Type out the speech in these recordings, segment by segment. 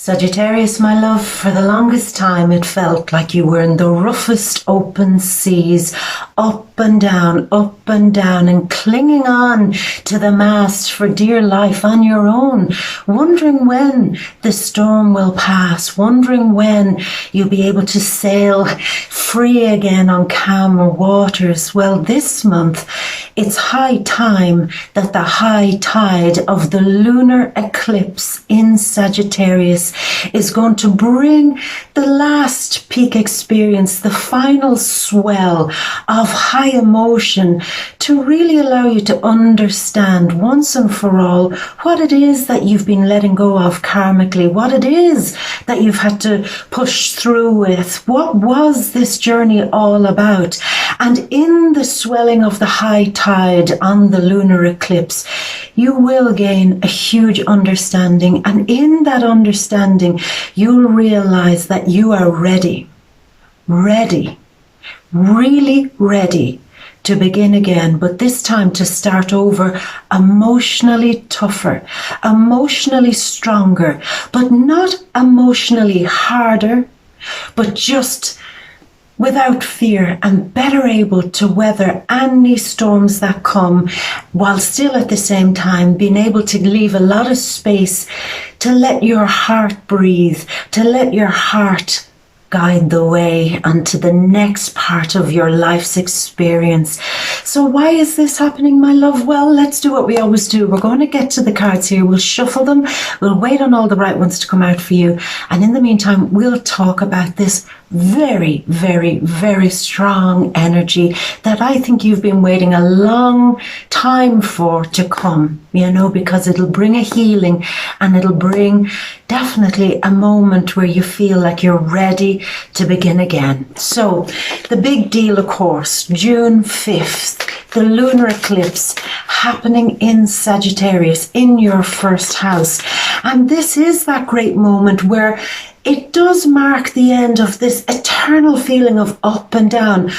Sagittarius, my love, for the longest time it felt like you were in the roughest open seas, up and down, and clinging on to the mast for dear life on your own, wondering when the storm will pass, wondering when you'll be able to sail free again on calmer waters. Well, this month it's high time that the high tide of the lunar eclipse in Sagittarius is going to bring the last peak experience, the final swell of high emotion, to really allow you to understand once and for all what it is that you've been letting go of karmically, what it is that you've had to push through with, what was this journey all about. And in the swelling of the high tide on the lunar eclipse, you will gain a huge understanding, and in that understanding you'll realize that you are ready, really ready to begin again, but this time to start over emotionally tougher, emotionally stronger, but not emotionally harder, but just without fear, and better able to weather any storms that come, while still at the same time being able to leave a lot of space to let your heart breathe, to let your heart guide the way onto the next part of your life's experience. So why is this happening, my love? Well, let's do what we always do. We're going to get to the cards here. We'll shuffle them. We'll wait on all the right ones to come out for you. And in the meantime, we'll talk about this very, very, very strong energy that I think you've been waiting a long time for to come, you know, because it'll bring a healing, and it'll bring definitely a moment where you feel like you're ready to begin again. So the big deal, of course, June 5th, the lunar eclipse happening in Sagittarius, in your first house. And this is that great moment where it does mark the end of this eternal feeling of up and down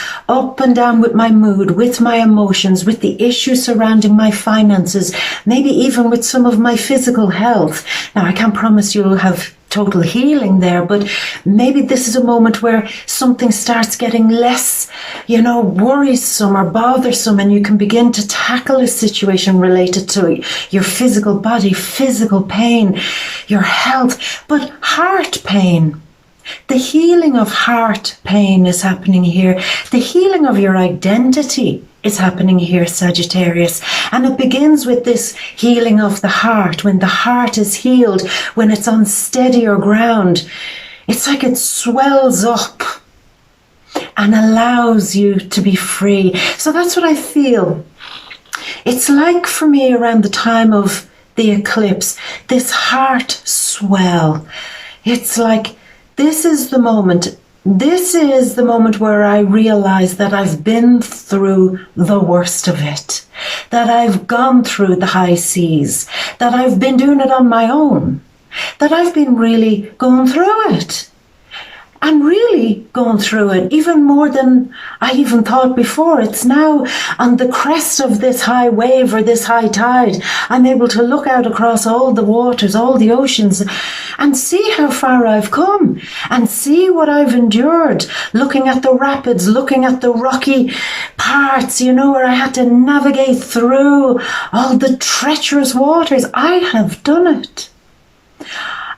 with my mood, with my emotions, with the issues surrounding my finances, maybe even with some of my physical health. Now, I can't promise you'll have total healing there, but maybe this is a moment where something starts getting less, you know, worrisome or bothersome, and you can begin to tackle a situation related to your physical body, physical pain, your health, but heart pain. The healing of heart pain is happening here. The healing of your identity is happening here, Sagittarius. And it begins with this healing of the heart. When the heart is healed, when it's on steadier ground, it's like it swells up and allows you to be free. So that's what I feel. It's like for me around the time of the eclipse, this heart swell. It's like this is the moment. This is the moment where I realize that I've been through the worst of it, that I've gone through the high seas, that I've been doing it on my own, that I've been really going through it. And really going through it even more than I even thought before. It's now on the crest of this high wave or this high tide. I'm able to look out across all the waters, all the oceans, and see how far I've come and see what I've endured. Looking at the rapids, looking at the rocky parts, you know, where I had to navigate through all the treacherous waters. I have done it.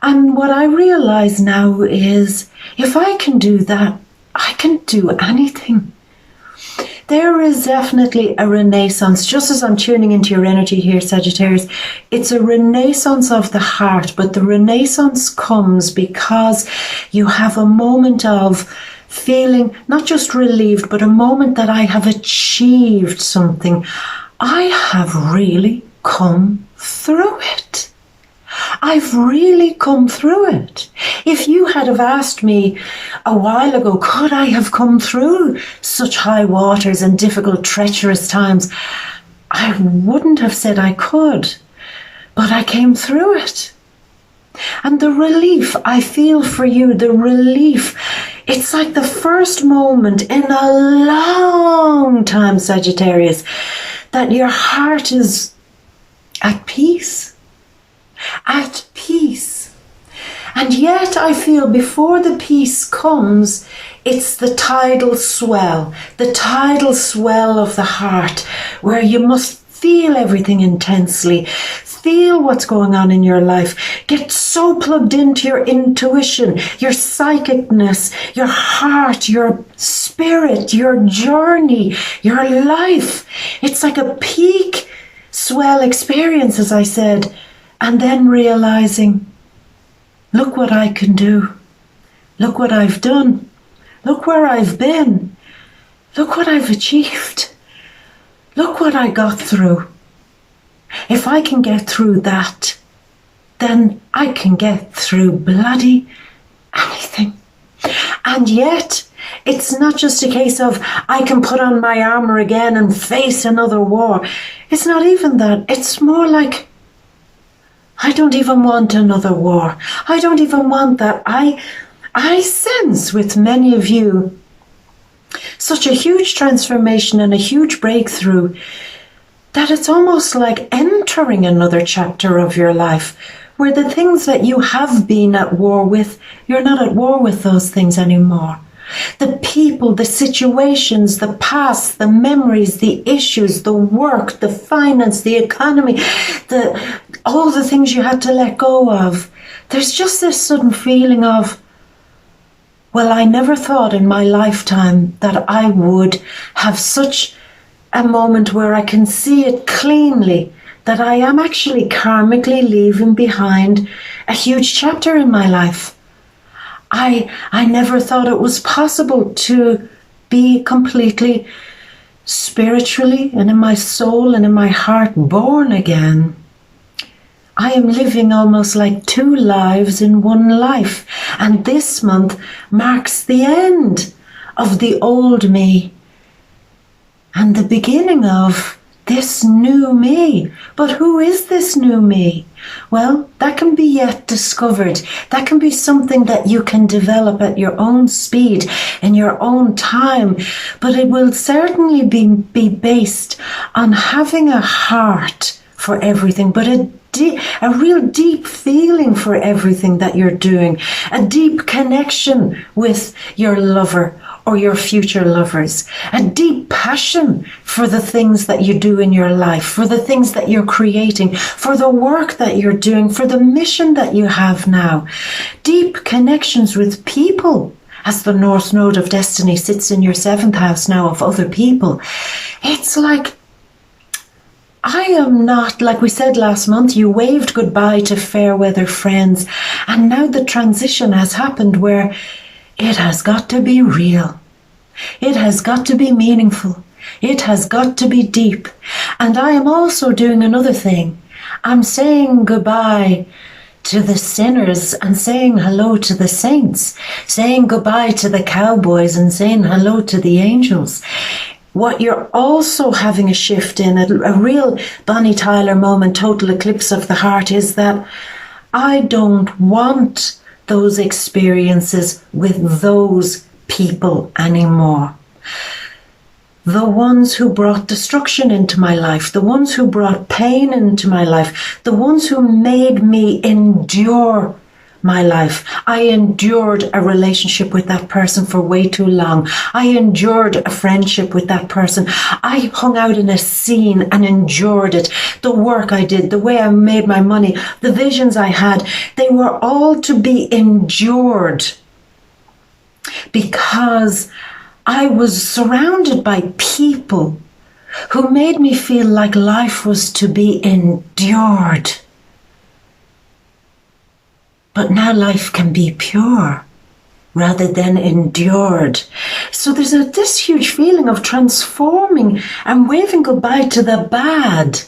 And what I realize now is, if I can do that, I can do anything. There is definitely a renaissance, just as I'm tuning into your energy here, Sagittarius. It's a renaissance of the heart, but the renaissance comes because you have a moment of feeling not just relieved, but a moment that I have achieved something. I have really come through it. I've really come through it. If you had have asked me a while ago, could I have come through such high waters and difficult, treacherous times, I wouldn't have said I could, but I came through it. And the relief I feel for you, the relief, it's like the first moment in a long time, Sagittarius, that your heart is at peace. At peace. And yet I feel before the peace comes, it's the tidal swell of the heart, where you must feel everything intensely, feel what's going on in your life, get so plugged into your intuition, your psychicness, your heart, your spirit, your journey, your life. It's like a peak swell experience, as I said, and then realizing, look what I can do. Look what I've done. Look where I've been. Look what I've achieved. Look what I got through. If I can get through that, then I can get through bloody anything. And yet, it's not just a case of I can put on my armor again and face another war. It's not even that. It's more like, I don't even want another war. I don't even want that. I sense with many of you such a huge transformation and a huge breakthrough that it's almost like entering another chapter of your life where the things that you have been at war with, you're not at war with those things anymore. The people, the situations, the past, the memories, the issues, the work, the finance, the economy, all the things you had to let go of. There's just this sudden feeling of, well, I never thought in my lifetime that I would have such a moment where I can see it cleanly, that I am actually karmically leaving behind a huge chapter in my life. I never thought it was possible to be completely spiritually and in my soul and in my heart born again. I am living almost like two lives in one life, and this month marks the end of the old me and the beginning of this new me. But who is this new me? Well, that can be yet discovered. That can be something that you can develop at your own speed, in your own time. But it will certainly be based on having a heart for everything, but a real deep feeling for everything that you're doing, a deep connection with your lover or your future lovers, a deep passion for the things that you do in your life, for the things that you're creating, for the work that you're doing, for the mission that you have now. Deep connections with people, as the North Node of Destiny sits in your 7th house now of other people. It's like, I am not, like we said last month, you waved goodbye to fair weather friends, and now the transition has happened where it has got to be real. It has got to be meaningful. It has got to be deep. And I am also doing another thing. I'm saying goodbye to the sinners and saying hello to the saints, saying goodbye to the cowboys and saying hello to the angels. What you're also having a shift in, a real Bonnie Tyler moment, total eclipse of the heart, is that I don't want those experiences with those people anymore. The ones who brought destruction into my life, the ones who brought pain into my life, the ones who made me endure my life. I endured a relationship with that person for way too long. I endured a friendship with that person. I hung out in a scene and endured it. The work I did, the way I made my money, the visions I had, they were all to be endured because I was surrounded by people who made me feel like life was to be endured. But now life can be pure rather than endured. So there's this huge feeling of transforming and waving goodbye to the bad.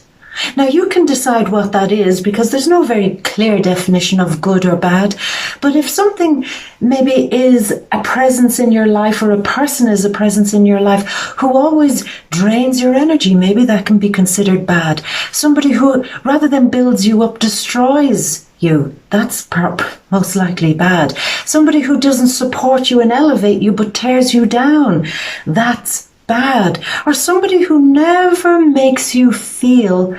Now you can decide what that is, because there's no very clear definition of good or bad. But if something maybe is a presence in your life, or a person is a presence in your life who always drains your energy, maybe that can be considered bad. Somebody who, rather than builds you up, destroys you, that's most likely bad. Somebody who doesn't support you and elevate you but tears you down, that's bad. Or somebody who never makes you feel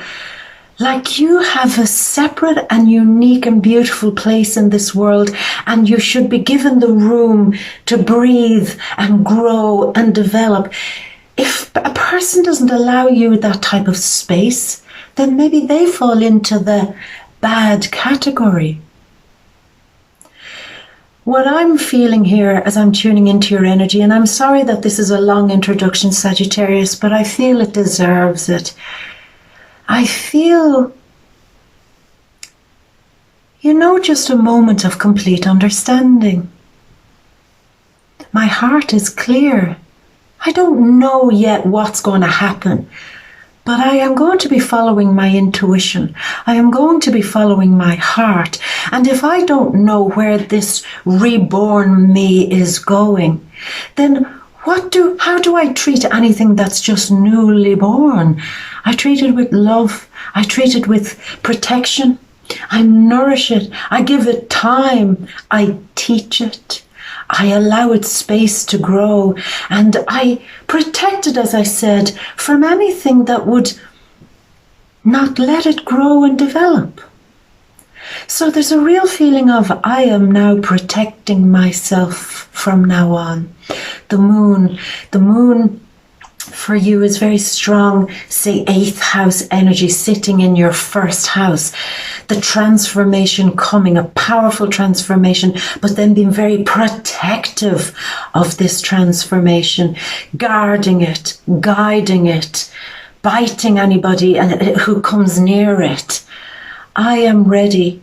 Like you have a separate and unique and beautiful place in this world, and you should be given the room to breathe and grow and develop. If a person doesn't allow you that type of space, then maybe they fall into the bad category. What I'm feeling here as I'm tuning into your energy, and I'm sorry that this is a long introduction, Sagittarius, but I feel it deserves it. I feel, just a moment of complete understanding. My heart is clear. I don't know yet what's going to happen, but I am going to be following my intuition. I am going to be following my heart. And if I don't know where this reborn me is going, then how do I treat anything that's just newly born? I treat it with love. I treat it with protection. I nourish it. I give it time. I teach it. I allow it space to grow. And I protect it, as I said, from anything that would not let it grow and develop. So there's a real feeling of I am now protecting myself from now on. The moon for you is very strong, say 8th house energy sitting in your 1st house. The transformation coming, a powerful transformation, but then being very protective of this transformation, guarding it, guiding it, biting anybody who comes near it. I am ready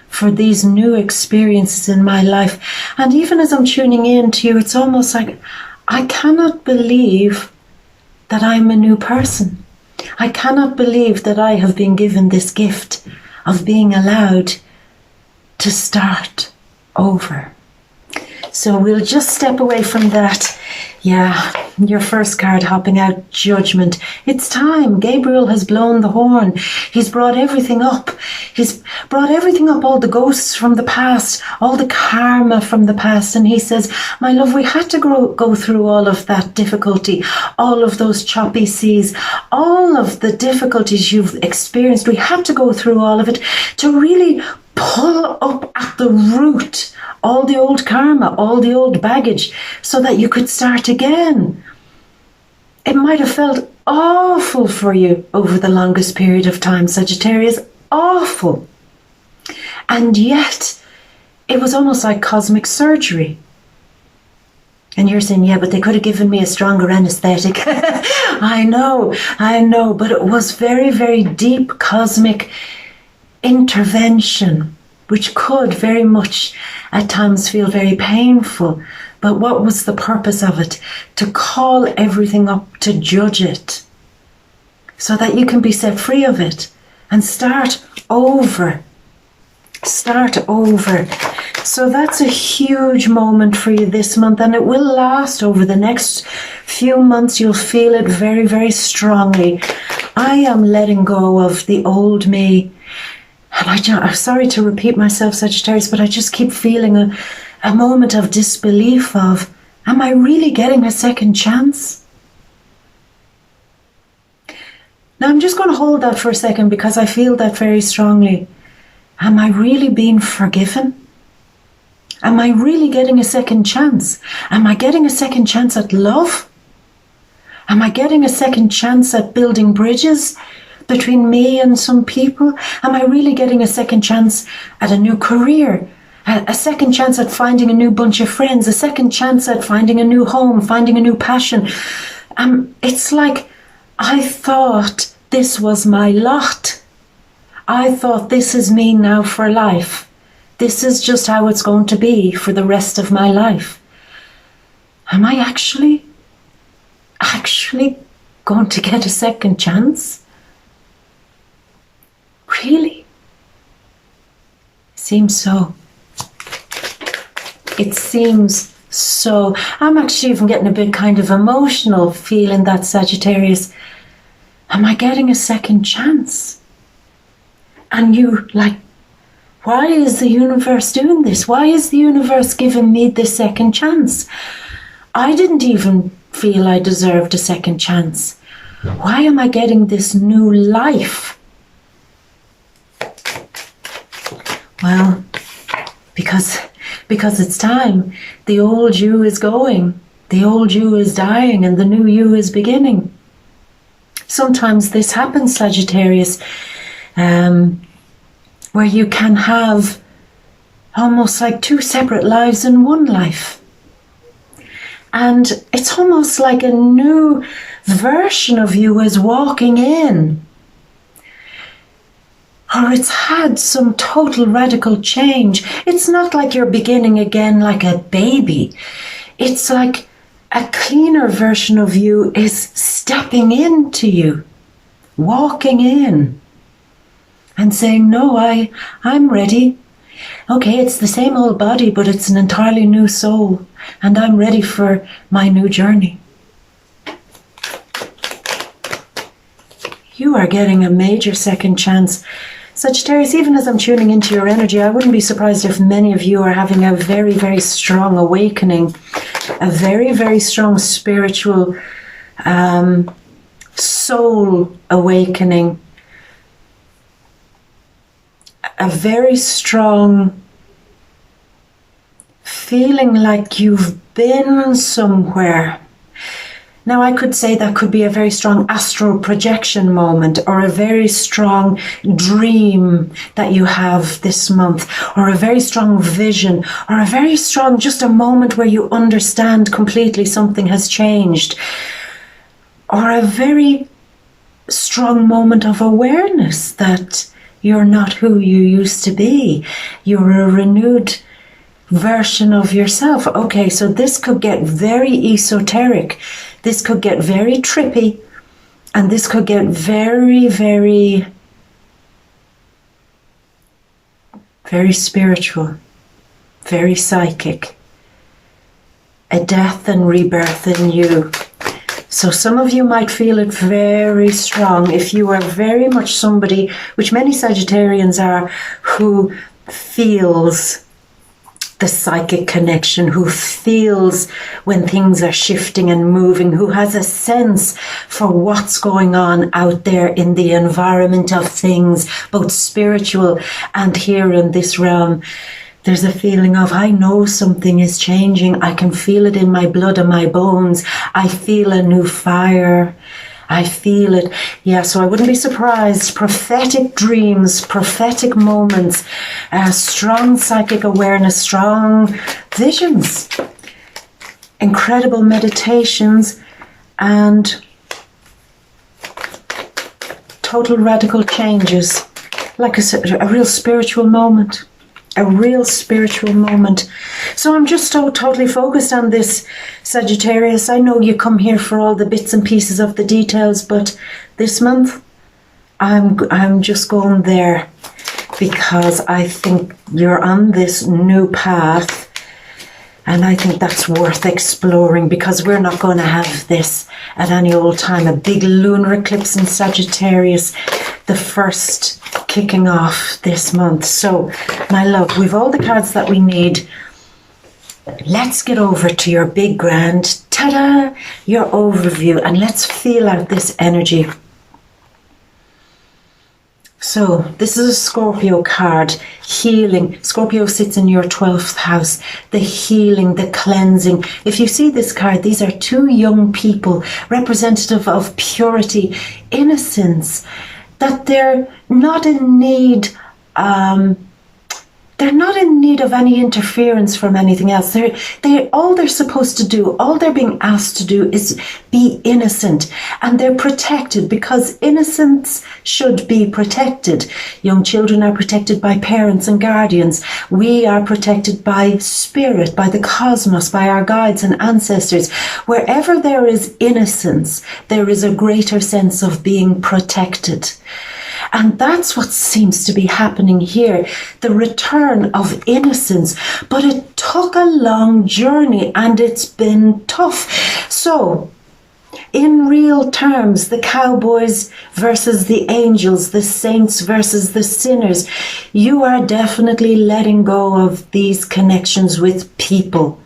for these new experiences in my life. And even as I'm tuning in to you, it's almost like I cannot believe that I'm a new person. I cannot believe that I have been given this gift of being allowed to start over. So we'll just step away from that. Yeah, your first card hopping out, Judgment. It's time. Gabriel has blown the horn. He's brought everything up. He's brought everything up, all the ghosts from the past, all the karma from the past. And he says, my love, we had to go through all of that difficulty, all of those choppy seas, all of the difficulties you've experienced. We had to go through all of it to really pull up at the root all the old karma, all the old baggage, so that you could start again. It might have felt awful for you over the longest period of time, Sagittarius, awful. And yet, it was almost like cosmic surgery. And you're saying, yeah, but they could have given me a stronger anesthetic. I know, but it was very, very deep cosmic intervention, which could very much at times feel very painful. But what was the purpose of it? To call everything up, to judge it, so that you can be set free of it and start over. Start over. So that's a huge moment for you this month, and it will last over the next few months. You'll feel it very, very strongly. I am letting go of the old me. And I'm sorry to repeat myself, Sagittarius, but I just keep feeling a moment of disbelief of, am I really getting a second chance? Now I'm just going to hold that for a second because I feel that very strongly. Am I really being forgiven? Am I really getting a second chance? Am I getting a second chance at love? Am I getting a second chance at building bridges between me and some people? Am I really getting a second chance at a new career? A second chance at finding a new bunch of friends? A second chance at finding a new home, finding a new passion? It's like I thought this was my lot. I thought this is me now for life. This is just how it's going to be for the rest of my life. Am I actually going to get a second chance? Really? Seems so. It seems so. I'm actually even getting a bit kind of emotional feeling that, Sagittarius. Am I getting a second chance? And you like, why is the universe doing this? Why is the universe giving me this second chance? I didn't even feel I deserved a second chance. Why am I getting this new life? Well, because it's time. The old you is going. The old you is dying and the new you is beginning. Sometimes this happens, Sagittarius, where you can have almost like two separate lives in one life. And it's almost like a new version of you is walking in. Or it's had some total radical change. It's not like you're beginning again like a baby. It's like a cleaner version of you is stepping into you, walking in and saying, no, I'm ready. Okay, it's the same old body, but it's an entirely new soul, and I'm ready for my new journey. You are getting a major second chance. Sagittarius, even as I'm tuning into your energy, I wouldn't be surprised if many of you are having a very, very strong awakening, a very, very strong spiritual soul awakening, a very strong feeling like you've been somewhere. Now, I could say that could be a very strong astral projection moment, or a very strong dream that you have this month, or a very strong vision, or a very strong, just a moment where you understand completely something has changed, or a very strong moment of awareness that you're not who you used to be. You're a renewed version of yourself. Okay, so this could get very esoteric. This could get very trippy. And this could get very, very, very spiritual, very psychic. A death and rebirth in you. So some of you might feel it very strong if you are very much somebody, which many Sagittarians are, who feels the psychic connection, who feels when things are shifting and moving, who has a sense for what's going on out there in the environment of things, both spiritual and here in this realm. There's a feeling of, I know something is changing. I can feel it in my blood and my bones. I feel a new fire. I feel it. Yeah, so I wouldn't be surprised. Prophetic dreams, prophetic moments, strong psychic awareness, strong visions, incredible meditations, and total radical changes. Like a real spiritual moment. A real spiritual moment. So I'm just so totally focused on this, Sagittarius. I know you come here for all the bits and pieces of the details, but this month I'm just going there because I think you're on this new path, and I think that's worth exploring, because we're not going to have this at any old time. A big lunar eclipse in Sagittarius, the first kicking off this month. So, my love, we've all the cards that we need. Let's get over to your big grand, ta-da, your overview, and let's feel out this energy. So, this is a Scorpio card, healing. Scorpio sits in your 12th house, the healing, the cleansing. If you see this card, these are two young people, representative of purity, innocence, that they're not in need, they're not in need of any interference from anything else. All they're supposed to do, all they're being asked to do is be innocent, and they're protected because innocence should be protected. Young children are protected by parents and guardians. We are protected by spirit, by the cosmos, by our guides and ancestors. Wherever there is innocence, there is a greater sense of being protected. And that's what seems to be happening here, the return of innocence. But it took a long journey and it's been tough. So, in real terms, the cowboys versus the angels, the saints versus the sinners, you are definitely letting go of these connections with people.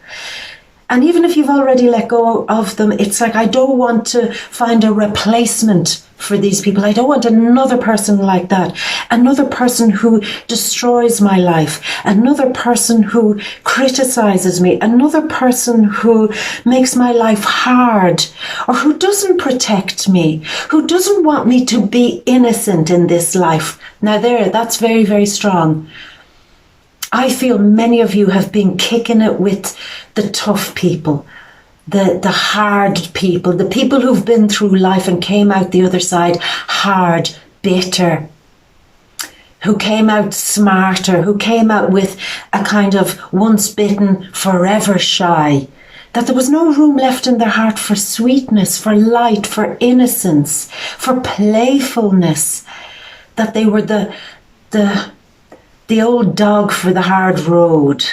And even if you've already let go of them, it's like, I don't want to find a replacement for these people. I don't want another person like that. Another person who destroys my life. Another person who criticizes me. Another person who makes my life hard. Or who doesn't protect me. Who doesn't want me to be innocent in this life. Now that's very, very strong. I feel many of you have been kicking it with the tough people, the hard people, the people who've been through life and came out the other side hard, bitter, who came out smarter, who came out with a kind of once bitten, forever shy, that there was no room left in their heart for sweetness, for light, for innocence, for playfulness, that they were the old dog for the hard road.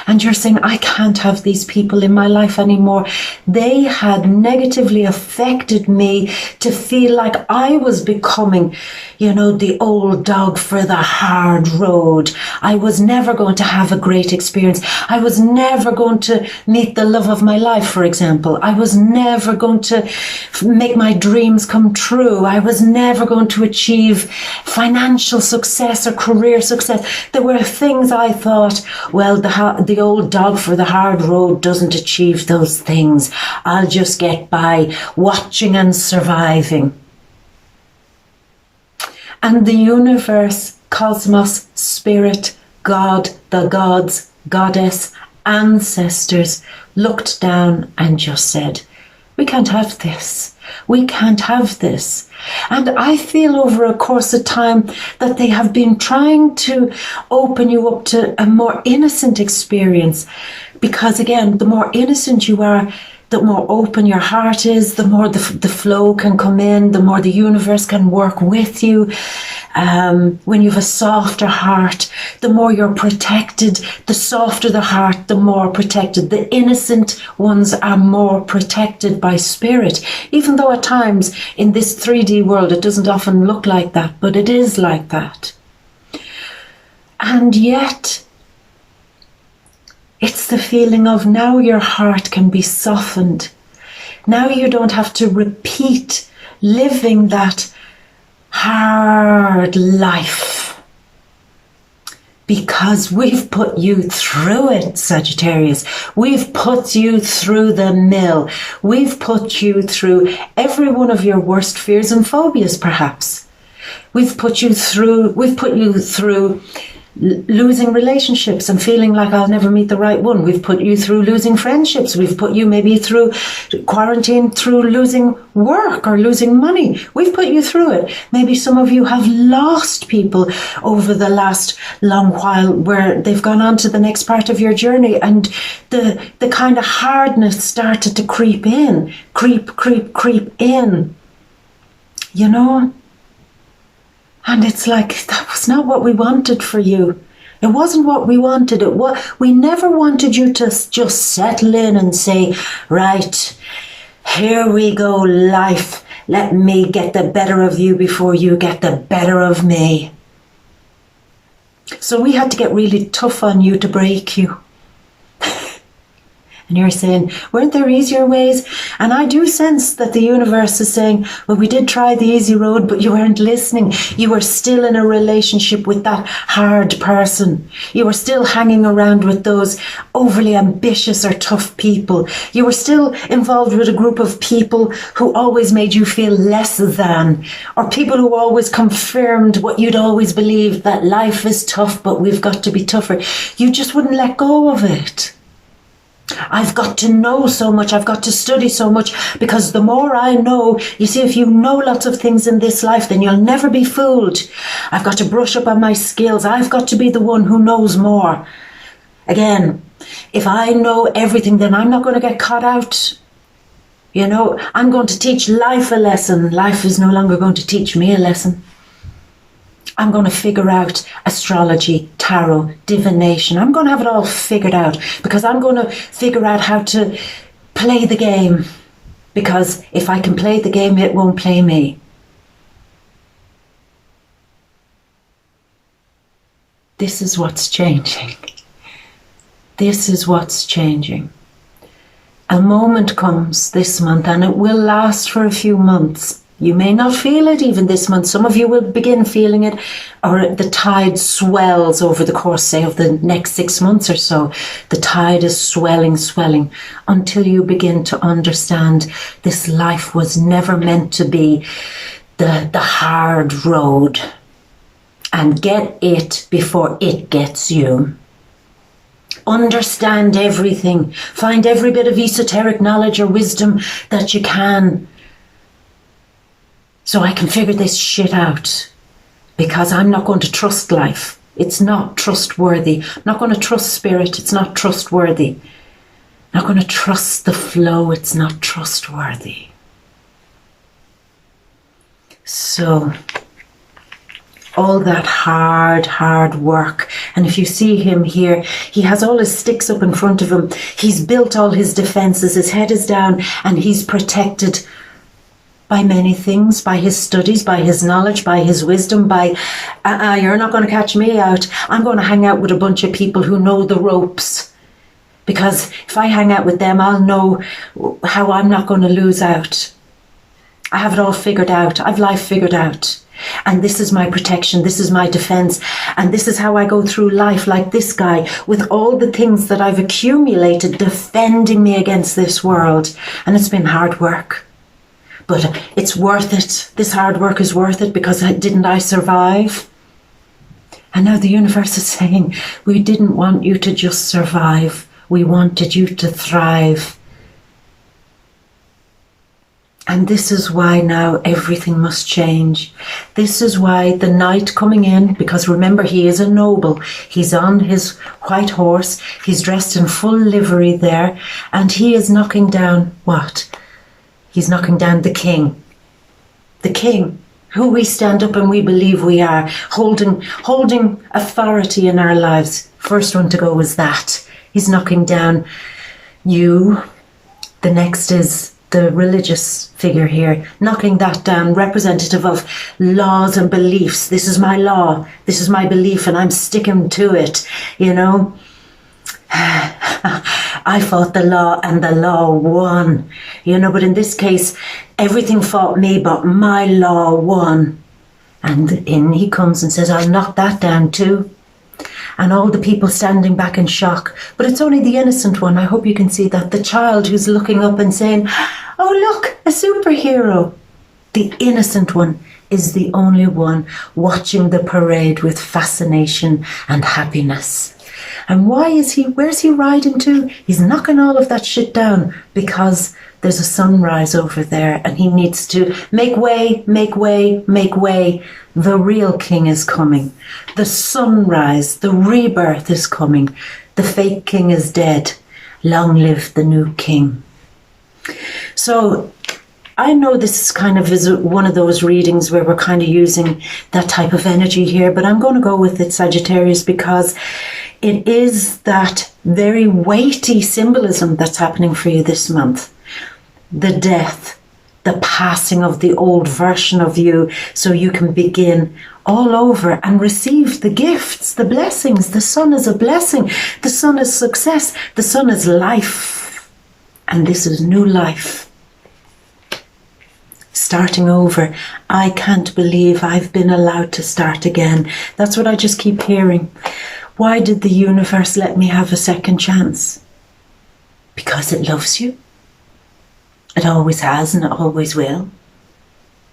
And you're saying, I can't have these people in my life anymore. They had negatively affected me to feel like I was becoming, the old dog for the hard road. I was never going to have a great experience. I was never going to meet the love of my life, for example. I was never going to make my dreams come true. I was never going to achieve financial success or career success. There were things I thought, well, the old dog for the hard road doesn't achieve those things. I'll just get by watching and surviving. And the universe, cosmos, spirit, God, the gods, goddess, ancestors looked down and just said, we can't have this. We can't have this. And I feel over a course of time that they have been trying to open you up to a more innocent experience. Because again, the more innocent you are, the more open your heart is, the more the flow can come in, the more the universe can work with you. When you have a softer heart, the more you're protected. The softer the heart, the more protected. The innocent ones are more protected by spirit. Even though at times in this 3D world it doesn't often look like that, but it is like that. And yet, it's the feeling of now your heart can be softened. Now you don't have to repeat living that hard life. Because we've put you through it, Sagittarius. We've put you through the mill. We've put you through every one of your worst fears and phobias, perhaps. We've put you through losing relationships and feeling like I'll never meet the right one. We've put you through losing friendships. We've put you maybe through quarantine, through losing work or losing money. We've put you through it. Maybe some of you have lost people over the last long while where they've gone on to the next part of your journey, and the kind of hardness started to creep in, creep in, And it's like, that was not what we wanted for you. It wasn't what we wanted. We never wanted you to just settle in and say, right, here we go, life. Let me get the better of you before you get the better of me. So we had to get really tough on you to break you. And you're saying, weren't there easier ways? And I do sense that the universe is saying, well, we did try the easy road, but you weren't listening. You were still in a relationship with that hard person. You were still hanging around with those overly ambitious or tough people. You were still involved with a group of people who always made you feel less than, or people who always confirmed what you'd always believed, that life is tough, but we've got to be tougher. You just wouldn't let go of it. I've got to know so much, I've got to study so much, because the more I know, you see, if you know lots of things in this life, then you'll never be fooled. I've got to brush up on my skills. I've got to be the one who knows more. Again, if I know everything, then I'm not going to get caught out. I'm going to teach life a lesson. Life is no longer going to teach me a lesson. I'm going to figure out astrology, tarot, divination. I'm going to have it all figured out, because I'm going to figure out how to play the game. Because if I can play the game, it won't play me. This is what's changing. This is what's changing. A moment comes this month, and it will last for a few months. You may not feel it even this month. Some of you will begin feeling it, or the tide swells over the course, say, of the next 6 months or so. The tide is swelling, until you begin to understand this life was never meant to be the hard road. And get it before it gets you. Understand everything. Find every bit of esoteric knowledge or wisdom that you can, so I can figure this shit out, because I'm not going to trust life. It's not trustworthy. I'm not going to trust spirit. It's not trustworthy. I'm not going to trust the flow. It's not trustworthy. So all that hard work. And if you see him here, he has all his sticks up in front of him. He's built all his defenses. His head is down, and he's protected by many things, by his studies, by his knowledge, by his wisdom, by, you're not going to catch me out. I'm going to hang out with a bunch of people who know the ropes. Because if I hang out with them, I'll know how I'm not going to lose out. I have it all figured out. I've life figured out. And this is my protection. This is my defense. And this is how I go through life, like this guy, with all the things that I've accumulated defending me against this world. And it's been hard work. But it's worth it. This hard work is worth it, because didn't I survive? And now the universe is saying, we didn't want you to just survive. We wanted you to thrive. And this is why now everything must change. This is why the knight coming in, because remember, he is a noble. He's on his white horse. He's dressed in full livery there. And he is knocking down what? He's knocking down the king. The king, who we stand up and we believe we are, holding authority in our lives. First one to go was that. He's knocking down you. The next is the religious figure here, knocking that down, representative of laws and beliefs. This is my law. This is my belief, and I'm sticking to it, you know. I fought the law and the law won, you know, but in this case, everything fought me, but my law won. And in he comes and says, I'll knock that down too. And all the people standing back in shock. But it's only the innocent one. I hope you can see that. The child who's looking up and saying, oh, look, a superhero. The innocent one is the only one watching the parade with fascination and happiness. And where's he riding to? He's knocking all of that shit down because there's a sunrise over there, and he needs to make way, make way, make way. The real king is coming. The sunrise, the rebirth is coming. The fake king is dead. Long live the new king. So I know this kind of is one of those readings where we're kind of using that type of energy here, but I'm going to go with it, Sagittarius, because it is that very weighty symbolism that's happening for you this month. The death, the passing of the old version of you, so you can begin all over and receive the gifts, the blessings. The sun is a blessing. The sun is success. The sun is life. And this is new life. Starting over. I can't believe I've been allowed to start again. That's what I just keep hearing. Why did the universe let me have a second chance? Because it loves you. It always has, and it always will.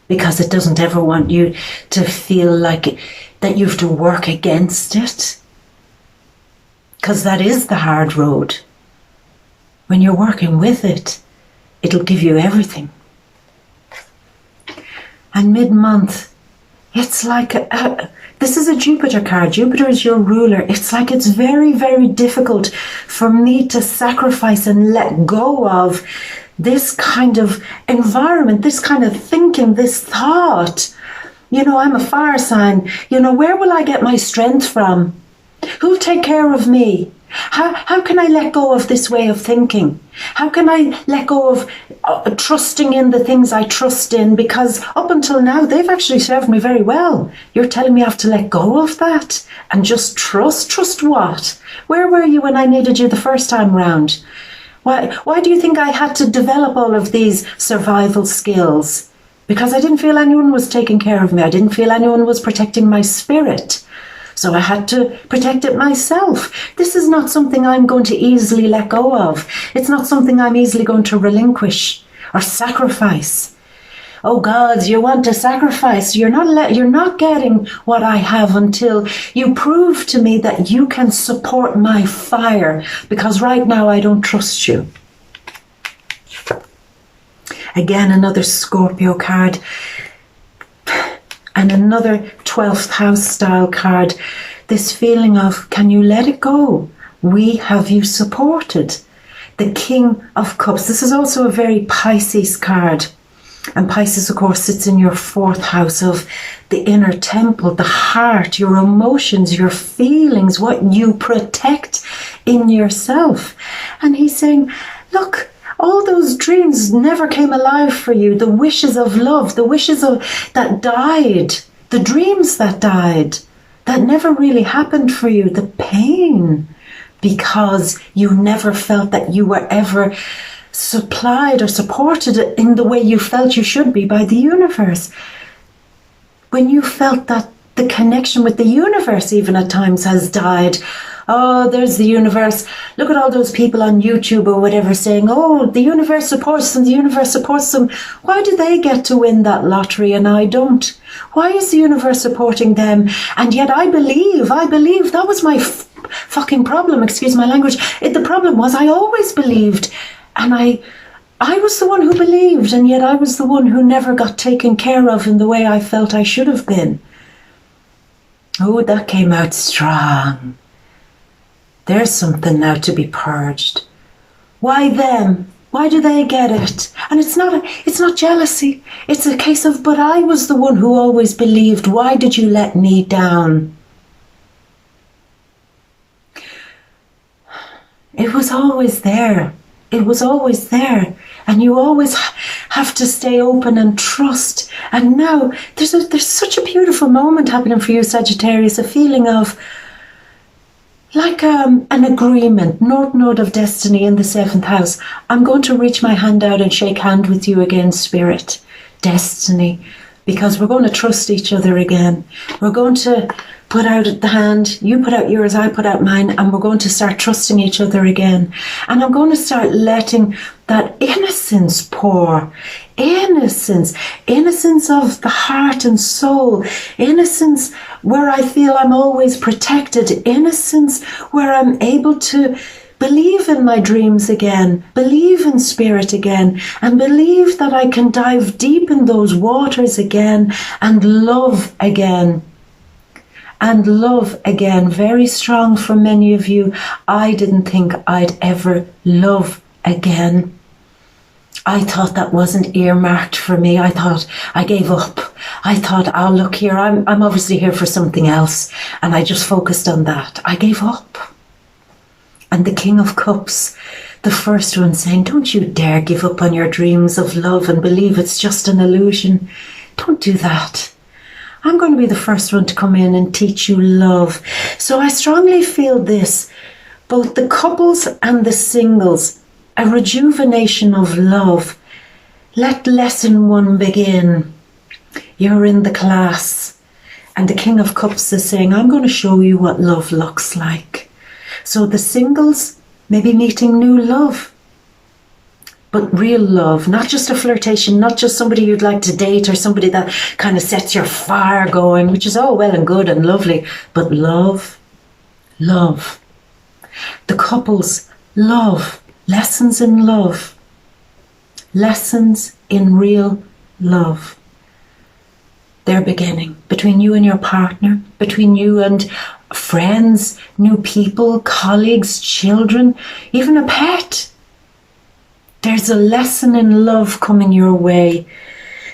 Because it doesn't ever want you to feel like that you have to work against it. Because that is the hard road. When you're working with it, it'll give you everything. And mid-month, it's like, this is a Jupiter card. Jupiter is your ruler. It's like it's very, very difficult for me to sacrifice and let go of this kind of environment, this kind of thinking, this thought. You know, I'm a fire sign. You know, where will I get my strength from? Who'll take care of me? How can I let go of this way of thinking? How can I let go of trusting in the things I trust in? Because up until now, they've actually served me very well. You're telling me I have to let go of that and just trust? Trust what? Where were you when I needed you the first time round? Why do you think I had to develop all of these survival skills? Because I didn't feel anyone was taking care of me. I didn't feel anyone was protecting my spirit. So I had to protect it myself. This is not something I'm going to easily let go of. It's not something I'm easily going to relinquish or sacrifice. Oh God, you want to sacrifice. You're not getting what I have until you prove to me that you can support my fire, because right now I don't trust you. Again, another Scorpio card. And another 12th house style card. This feeling of, can you let it go? We have you supported. The King of Cups. This is also a very Pisces card. And Pisces, of course, sits in your 4th house of the inner temple, the heart, your emotions, your feelings, what you protect in yourself. And he's saying, look, all those dreams never came alive for you. The wishes of love, the wishes that died, the dreams that died, that never really happened for you. The pain, because you never felt that you were ever supplied or supported in the way you felt you should be by the universe. When you felt that the connection with the universe even at times has died. Oh, there's the universe. Look at all those people on YouTube or whatever saying, oh, the universe supports them, the universe supports them. Why do they get to win that lottery and I don't? Why is the universe supporting them? And yet I believe that was my fucking problem, excuse my language. The problem was I always believed, and I was the one who believed, and yet I was the one who never got taken care of in the way I felt I should have been. Oh, that came out strong. There's something now to be purged. Why them? Why do they get it? And it's not jealousy. It's a case of, but I was the one who always believed. Why did you let me down? It was always there. It was always there. And you always have to stay open and trust. And now there's such a beautiful moment happening for you, Sagittarius, a feeling of like an agreement, North Node of Destiny in the 7th house. I'm going to reach my hand out and shake hand with you again, Spirit, Destiny, because we're going to trust each other again. We're going to put out the hand, you put out yours, I put out mine, and we're going to start trusting each other again. And I'm going to start letting that innocence pour. Innocence of the heart and soul. Innocence where I feel I'm always protected. Innocence where I'm able to believe in my dreams again, believe in spirit again, and believe that I can dive deep in those waters again and love again. And love again, very strong for many of you. I didn't think I'd ever love again. I thought that wasn't earmarked for me. I thought I gave up. I thought, oh, look here, I'm obviously here for something else. And I just focused on that. I gave up. And the King of Cups, the first one saying, don't you dare give up on your dreams of love and believe it's just an illusion. Don't do that. I'm going to be the first one to come in and teach you love. So I strongly feel this, both the couples and the singles, a rejuvenation of love. Let lesson 1 begin. You're in the class, and the King of Cups is saying, I'm going to show you what love looks like. So the singles may be meeting new love, but real love, not just a flirtation, not just somebody you'd like to date or somebody that kind of sets your fire going, which is all well and good and lovely, but love, love. The couples, love, lessons in love, lessons in real love. They're beginning between you and your partner, between you and friends, new people, colleagues, children, even a pet. There's a lesson in love coming your way.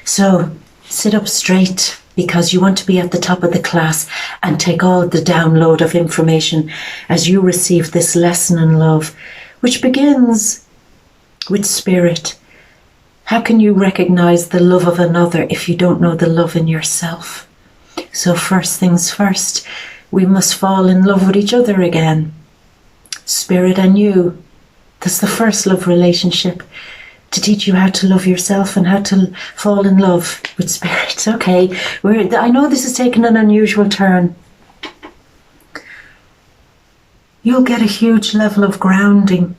So sit up straight, because you want to be at the top of the class and take all the download of information as you receive this lesson in love, which begins with spirit. How can you recognize the love of another if you don't know the love in yourself? So first things first, we must fall in love with each other again. Spirit and you, That's the first love relationship, to teach you how to love yourself and how to fall in love with Spirit. Okay, I know this has taken an unusual turn. You'll get a huge level of grounding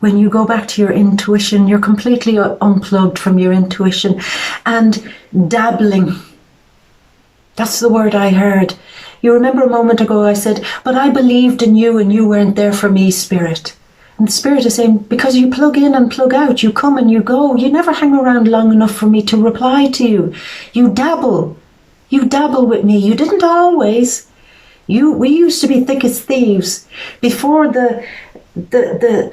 when you go back to your intuition. You're completely unplugged from your intuition and dabbling. That's the word I heard. You remember a moment ago I said, but I believed in you and you weren't there for me, Spirit. And the Spirit is saying, because you plug in and plug out, you come and you go. You never hang around long enough for me to reply to you. You dabble. You dabble with me. You didn't always. We used to be thick as thieves. Before the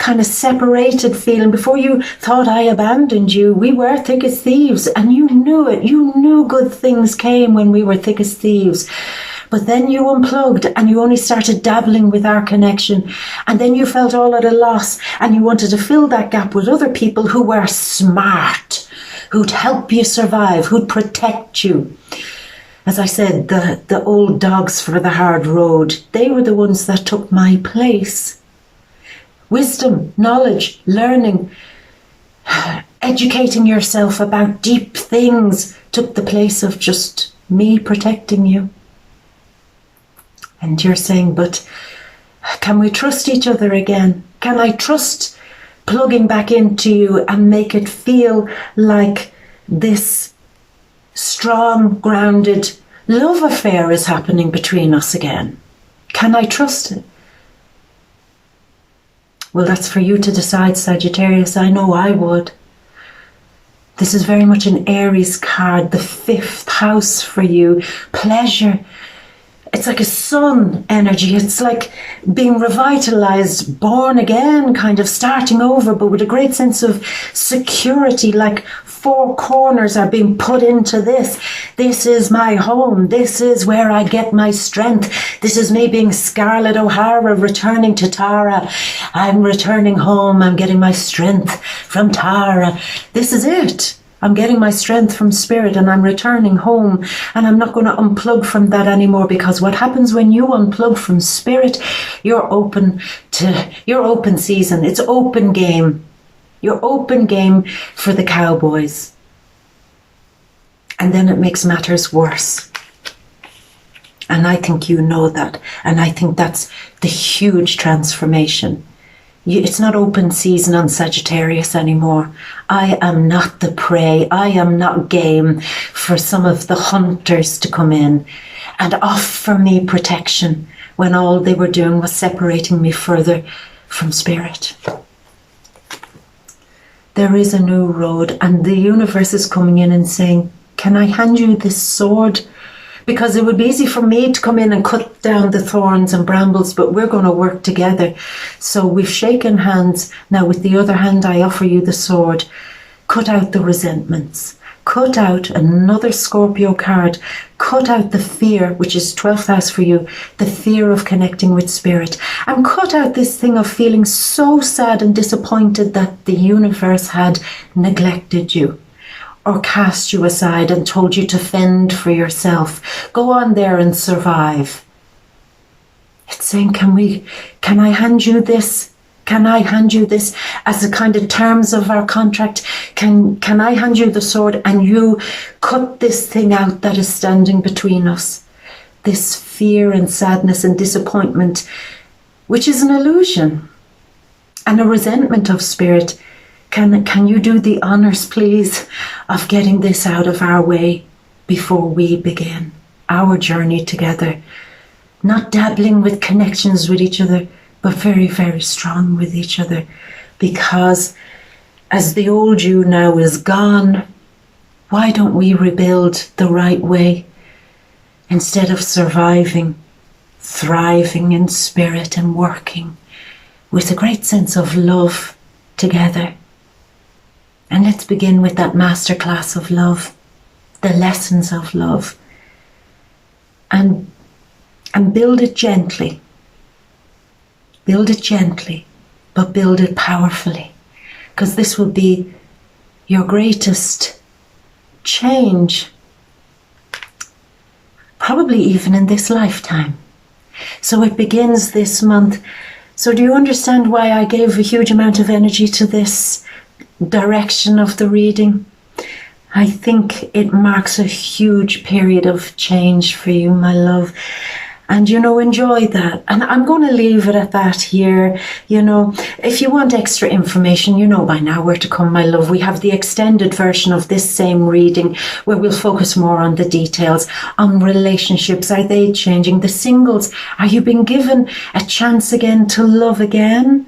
kind of separated feeling, before you thought I abandoned you, we were thick as thieves, and you knew it. You knew good things came when we were thick as thieves. But then you unplugged and you only started dabbling with our connection. And then you felt all at a loss and you wanted to fill that gap with other people who were smart, who'd help you survive, who'd protect you. As I said, the old dogs for the hard road, they were the ones that took my place. Wisdom, knowledge, learning, educating yourself about deep things took the place of just me protecting you. And you're saying, but can we trust each other again? Can I trust plugging back into you and make it feel like this strong, grounded love affair is happening between us again? Can I trust it? Well, that's for you to decide, Sagittarius. I know I would. This is very much an Aries card, the 5th house for you. Pleasure. It's like a sun energy. It's like being revitalized, born again, kind of starting over, but with a great sense of security, like 4 corners are being put into this. This is my home. This is where I get my strength. This is me being Scarlett O'Hara returning to Tara. I'm returning home. I'm getting my strength from Tara. This is it. I'm getting my strength from Spirit and I'm returning home, and I'm not going to unplug from that anymore, because what happens when you unplug from Spirit, you're open season. It's open game. You're open game for the cowboys. And then it makes matters worse. And I think you know that. And I think that's the huge transformation. It's not open season on Sagittarius anymore. I am not the prey. I am not game for some of the hunters to come in and offer me protection when all they were doing was separating me further from Spirit. There is a new road, and the universe is coming in and saying, can I hand you this sword? Because it would be easy for me to come in and cut down the thorns and brambles, but we're going to work together. So we've shaken hands. Now with the other hand, I offer you the sword. Cut out the resentments. Cut out another Scorpio card. Cut out the fear, which is 12th house for you, the fear of connecting with Spirit. And cut out this thing of feeling so sad and disappointed that the universe had neglected you, or cast you aside and told you to fend for yourself. Go on there and survive. It's saying, can I hand you this? Can I hand you this as a kind of terms of our contract? Can I hand you the sword and you cut this thing out that is standing between us? This fear and sadness and disappointment, which is an illusion and a resentment of Spirit. Can you do the honours, please, of getting this out of our way before we begin our journey together? Not dabbling with connections with each other, but very, very strong with each other. Because as the old you now is gone, why don't we rebuild the right way? Instead of surviving, thriving in Spirit and working with a great sense of love together. And let's begin with that masterclass of love, the lessons of love, and build it gently. Build it gently, but build it powerfully, because this will be your greatest change, probably even in this lifetime. So it begins this month. So do you understand why I gave a huge amount of energy to this direction of the reading? I think it marks a huge period of change for you, my love. And, enjoy that. And I'm going to leave it at that here. If you want extra information, you know by now where to come, my love. We have the extended version of this same reading where we'll focus more on the details, on relationships. Are they changing? The singles, are you being given a chance again to love again?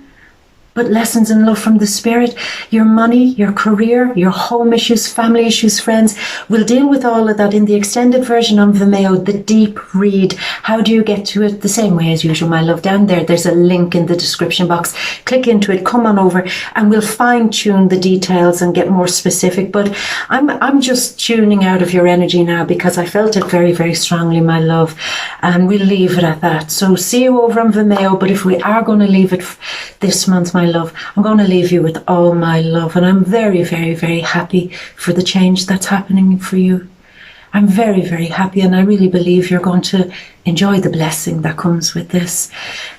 But lessons in love from the Spirit, your money, your career, your home issues, family issues, friends. We'll deal with all of that in the extended version on Vimeo, the deep read. How do you get to it? The same way as usual, my love. Down there's a link in the description box. Click into it, come on over, and we'll fine tune the details and get more specific. But I'm just tuning out of your energy now because I felt it very, very strongly, my love. And we'll leave it at that. So see you over on Vimeo. But if we are going to leave it this month, my love, I'm going to leave you with all my love, and I'm very, very, very happy for the change that's happening for you. I'm very, very happy, and I really believe you're going to enjoy the blessing that comes with this.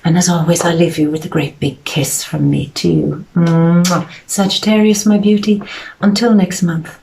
And as always, I leave you with a great big kiss from me to you. Mwah. Sagittarius, my beauty, until next month.